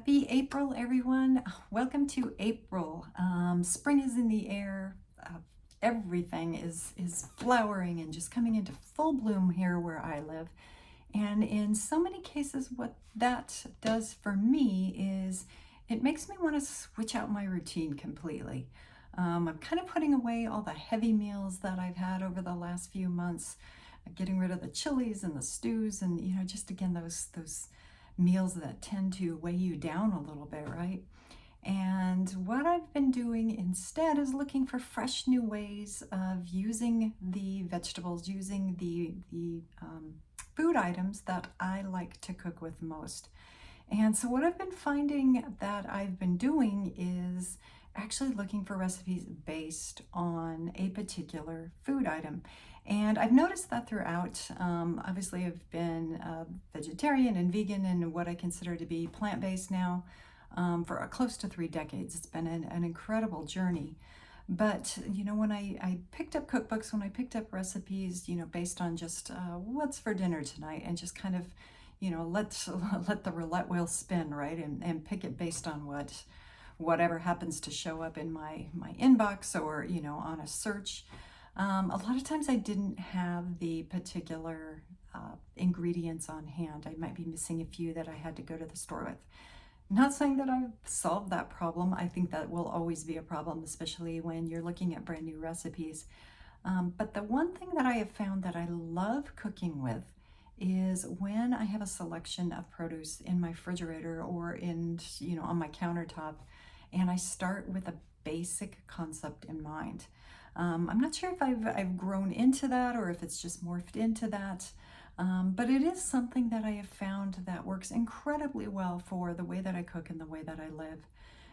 Happy April, everyone. Welcome to April. Spring is in the air. Everything is flowering and just coming into full bloom here where I live. And in so many cases, what that does for me is it makes me want to switch out my routine completely. I'm kind of putting away all the heavy meals that I've had over the last few months, getting rid of the chilies and the stews, and just again those meals that tend to weigh you down a little bit, right? And what I've been doing instead is looking for fresh new ways of using the vegetables, using the food items that I like to cook with most. And so what I've been finding that I've been doing is actually looking for recipes based on a particular food item. And I've noticed that throughout. Obviously, I've been vegetarian and vegan and what I consider to be plant-based now for close to 3 decades. It's been an incredible journey. But, when I picked up cookbooks, when I picked up recipes, based on just what's for dinner tonight and just kind of, let the roulette wheel spin, right? And pick it based on whatever happens to show up in my inbox or, on a search. A lot of times I didn't have the particular ingredients on hand. I might be missing a few that I had to go to the store with. Not saying that I've solved that problem. I think that will always be a problem, especially when you're looking at brand new recipes. But the one thing that I have found that I love cooking with is when I have a selection of produce in my refrigerator or on my countertop, and I start with a basic concept in mind. I'm not sure if I've grown into that or if it's just morphed into that. But it is something that I have found that works incredibly well for the way that I cook and the way that I live.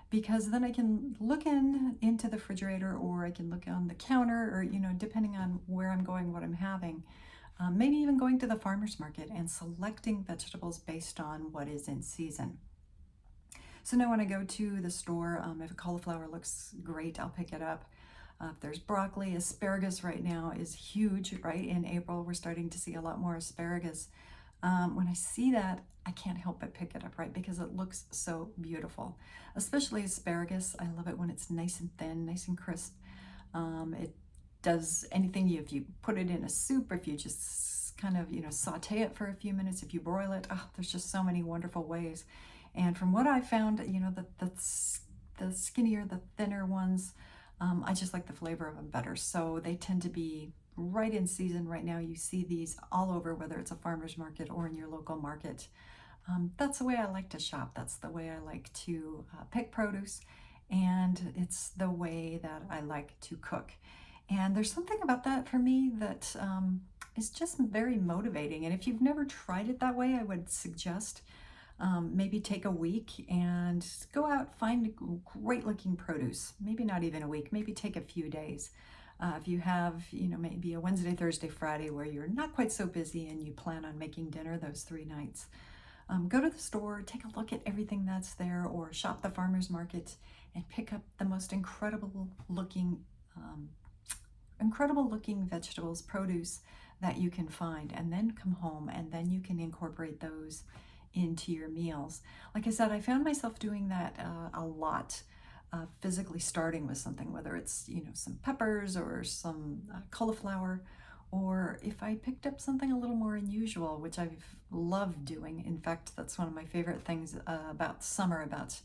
Because then I can look into the refrigerator or I can look on the counter or, depending on where I'm going, what I'm having. Maybe even going to the farmer's market and selecting vegetables based on what is in season. So now when I go to the store, if a cauliflower looks great, I'll pick it up. If there's broccoli, asparagus right now is huge, right? In April, we're starting to see a lot more asparagus. When I see that, I can't help but pick it up, right? Because it looks so beautiful. Especially asparagus. I love it when it's nice and thin, nice and crisp. It does anything if you put it in a soup, if you just kind of, saute it for a few minutes, if you broil it. Oh, there's just so many wonderful ways. And from what I found, the skinnier, the thinner ones, I just like the flavor of them better. So they tend to be right in season right now. You see these all over, whether it's a farmer's market or in your local market. That's the way I like to shop. That's the way I like to pick produce. And it's the way that I like to cook. And there's something about that for me that is just very motivating. And if you've never tried it that way, I would suggest maybe take a week and go out, find great looking produce. Maybe not even a week, maybe take a few days. If you have, maybe a Wednesday, Thursday, Friday where you're not quite so busy and you plan on making dinner those 3 nights, go to the store, take a look at everything that's there, or shop the farmer's market and pick up the most incredible looking vegetables, produce that you can find, and then come home and then you can incorporate those into your meals. Like I said, I found myself doing that a lot, physically starting with something, whether it's, some peppers or some cauliflower, or if I picked up something a little more unusual, which I've loved doing. In fact, that's one of my favorite things about summer, about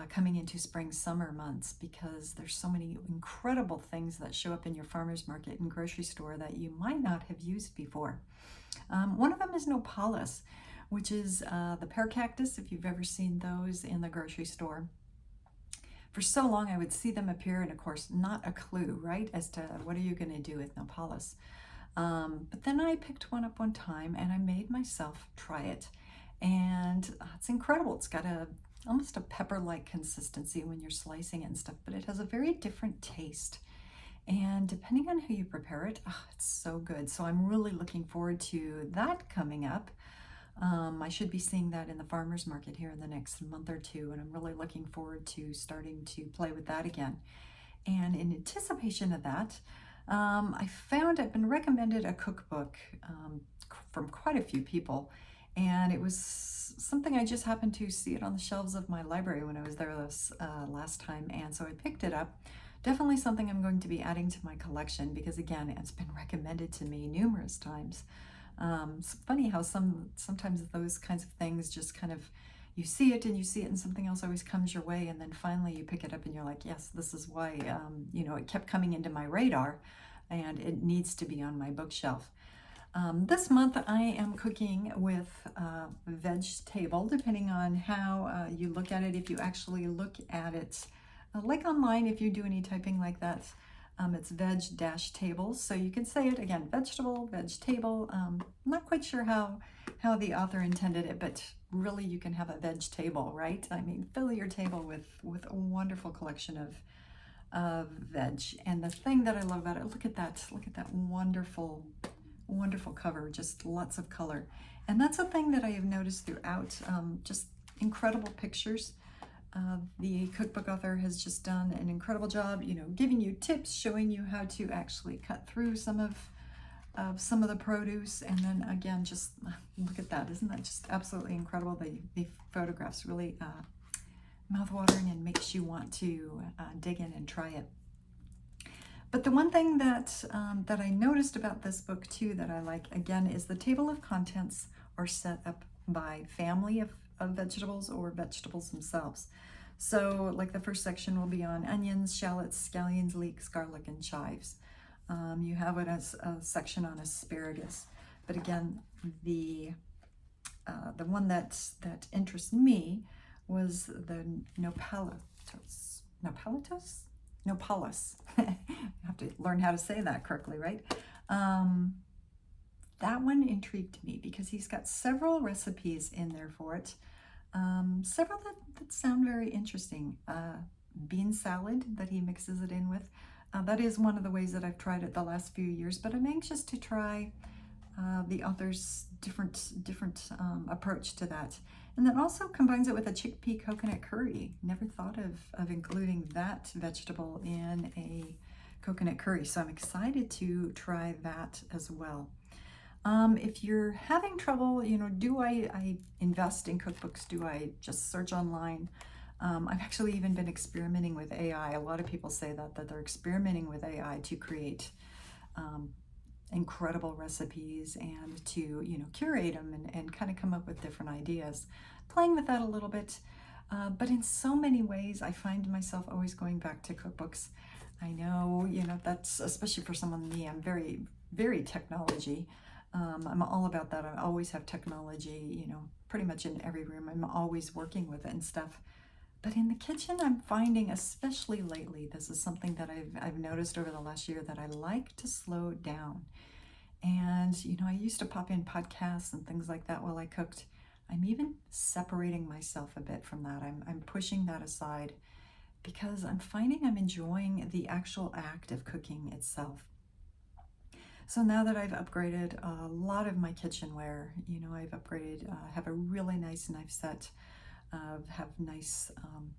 coming into spring, summer months, because there's so many incredible things that show up in your farmer's market and grocery store that you might not have used before. One of them is nopales, which is the pear cactus, if you've ever seen those in the grocery store. For so long, I would see them appear, and of course, not a clue, right, as to what are you going to do with nopales. But then I picked one up one time, and I made myself try it. And it's incredible. It's got almost a pepper-like consistency when you're slicing it and stuff, but it has a very different taste. And depending on how you prepare it, it's so good. So I'm really looking forward to that coming up. I should be seeing that in the farmer's market here in the next month or two, and I'm really looking forward to starting to play with that again. And in anticipation of that, I've been recommended a cookbook from quite a few people, And it was something I just happened to see it on the shelves of my library when I was there this last time, and so I picked it up. Definitely something I'm going to be adding to my collection because, again, it's been recommended to me numerous times. It's funny how sometimes those kinds of things just kind of, you see it and you see it and something else always comes your way, and then finally you pick it up and you're like, yes, this is why, it kept coming into my radar and it needs to be on my bookshelf. This month I am cooking with vegetable, depending on how you look at it. If you actually look at it, like online, if you do any typing like that, it's veg-table. So you can say it again, vegetable, veg-table. I'm not quite sure how the author intended it, but really you can have a veg table, right? I mean, fill your table with a wonderful collection of veg. And the thing that I love about it, look at that wonderful cover, just lots of color. And that's a thing that I have noticed throughout, just incredible pictures. The cookbook author has just done an incredible job, giving you tips, showing you how to actually cut through some of the produce. And then again, just look at that. Isn't that just absolutely incredible? The photographs really mouth-watering and makes you want to dig in and try it. But the one thing that I noticed about this book too that I like, again, is the table of contents are set up by family of vegetables or vegetables themselves. So like the first section will be on onions, shallots, scallions, leeks, garlic, and chives. You have it as a section on asparagus. But again, the one that interests me was the nopalitos. Nopalus. I have to learn how to say that correctly, right? That one intrigued me because he's got several recipes in there for it. Several that sound very interesting. Bean salad that he mixes it in with. That is one of the ways that I've tried it the last few years, but I'm anxious to try the author's different approach to that. And then also combines it with a chickpea coconut curry. Never thought of including that vegetable in a coconut curry, so I'm excited to try that as well. If you're having trouble, do I invest in cookbooks? Do I just search online? I've actually even been experimenting with AI. A lot of people say that they're experimenting with AI to create incredible recipes and to curate them and kind of come up with different ideas. Playing with that a little bit, but in so many ways I find myself always going back to cookbooks. I know that's, especially for someone like me, I'm very, very technology. I'm all about that. I always have technology, pretty much in every room. I'm always working with it and stuff. But in the kitchen, I'm finding, especially lately, this is something that I've noticed over the last year, that I like to slow down. And, I used to pop in podcasts and things like that while I cooked. I'm even separating myself a bit from that. I'm pushing that aside because I'm finding I'm enjoying the actual act of cooking itself. So now that I've upgraded a lot of my kitchenware, I've upgraded, have a really nice knife set, have nice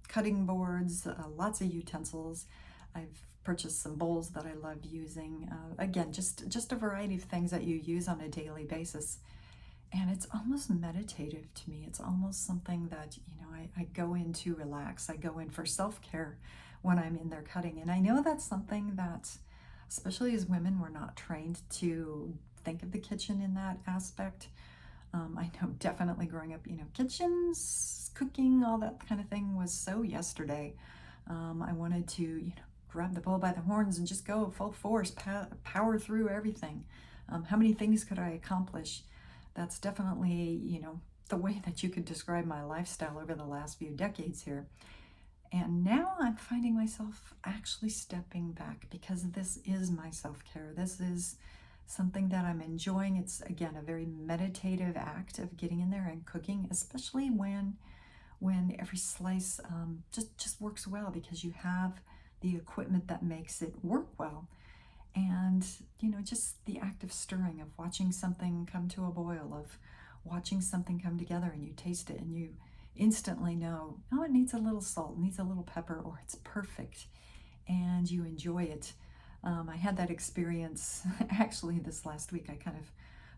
cutting boards, lots of utensils. I've purchased some bowls that I love using. Again, just a variety of things that you use on a daily basis. And it's almost meditative to me. It's almost something that, I go in to relax. I go in for self-care when I'm in there cutting. And I know that's something that, especially as women, we're not trained to think of the kitchen in that aspect. I know definitely growing up, kitchens, cooking, all that kind of thing was so yesterday. I wanted to, grab the bull by the horns and just go full force, power through everything. How many things could I accomplish? That's definitely, the way that you could describe my lifestyle over the last few decades here. And now I'm finding myself actually stepping back because this is my self-care. This is something that I'm enjoying. It's, again, a very meditative act of getting in there and cooking, especially when every slice just works well because you have the equipment that makes it work well. And, just the act of stirring, of watching something come to a boil, of watching something come together, and you taste it and you instantly know, oh, it needs a little salt, needs a little pepper, or it's perfect, and you enjoy it. I had that experience actually this last week. I kind of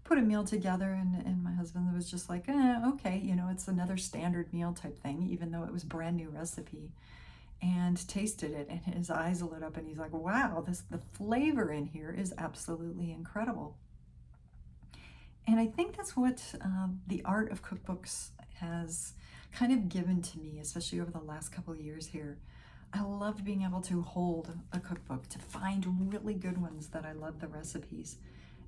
put a meal together, and my husband was just like, okay, it's another standard meal type thing, even though it was brand new recipe. And tasted it, and his eyes lit up, and he's like, wow, the flavor in here is absolutely incredible. And I think that's what the art of cookbooks has kind of given to me, especially over the last couple of years here. I love being able to hold a cookbook, to find really good ones that I love the recipes,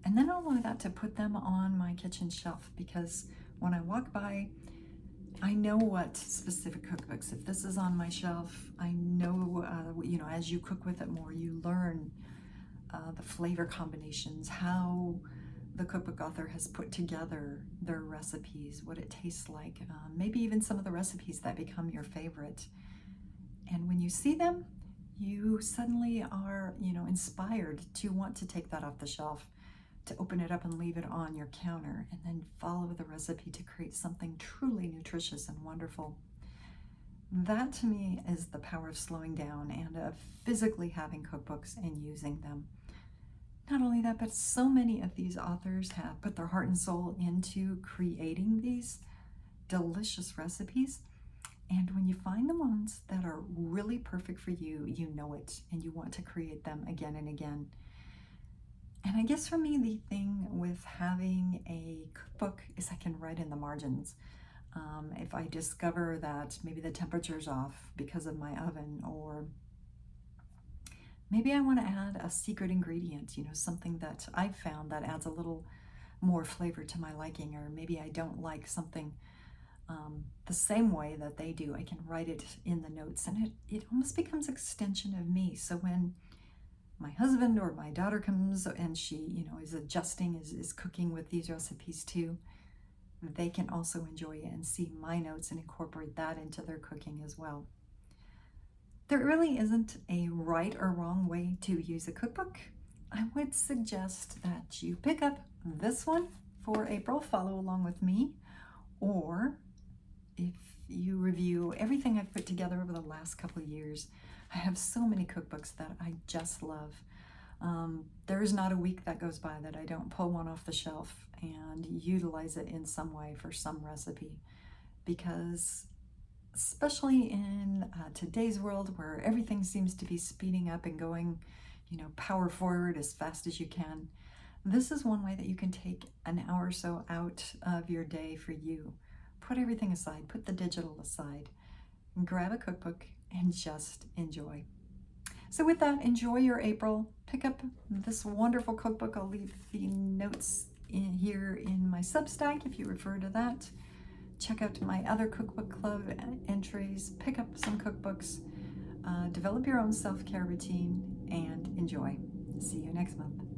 and then not only that, to put them on my kitchen shelf, because when I walk by, I know what specific cookbooks, if this is on my shelf, I know, as you cook with it more, you learn the flavor combinations, how the cookbook author has put together their recipes, what it tastes like, maybe even some of the recipes that become your favorite. And when you see them, you suddenly are, inspired to want to take that off the shelf, to open it up and leave it on your counter, and then follow the recipe to create something truly nutritious and wonderful. That to me is the power of slowing down and of physically having cookbooks and using them. Not only that, but so many of these authors have put their heart and soul into creating these delicious recipes. And when you find the ones that are really perfect for you, you know it, and you want to create them again and again. And I guess for me, the thing with having a cookbook is I can write in the margins. If I discover that maybe the temperature's off because of my oven, or maybe I want to add a secret ingredient, something that I've found that adds a little more flavor to my liking, or maybe I don't like something the same way that they do, I can write it in the notes, and it almost becomes an extension of me. So when my husband or my daughter comes and she, is adjusting, is cooking with these recipes too, they can also enjoy it and see my notes and incorporate that into their cooking as well. There really isn't a right or wrong way to use a cookbook. I would suggest that you pick up this one for April, follow along with me, or if you review everything I've put together over the last couple of years, I have so many cookbooks that I just love. There is not a week that goes by that I don't pull one off the shelf and utilize it in some way for some recipe, because especially in today's world where everything seems to be speeding up and going, power forward as fast as you can, this is one way that you can take an hour or so out of your day for you. Put everything aside, put the digital aside, and grab a cookbook and just enjoy. So with that, enjoy your April. Pick up this wonderful cookbook. I'll leave the notes here in my Substack if you refer to that. Check out my other Cookbook Club entries. Pick up some cookbooks. Develop your own self-care routine and enjoy. See you next month.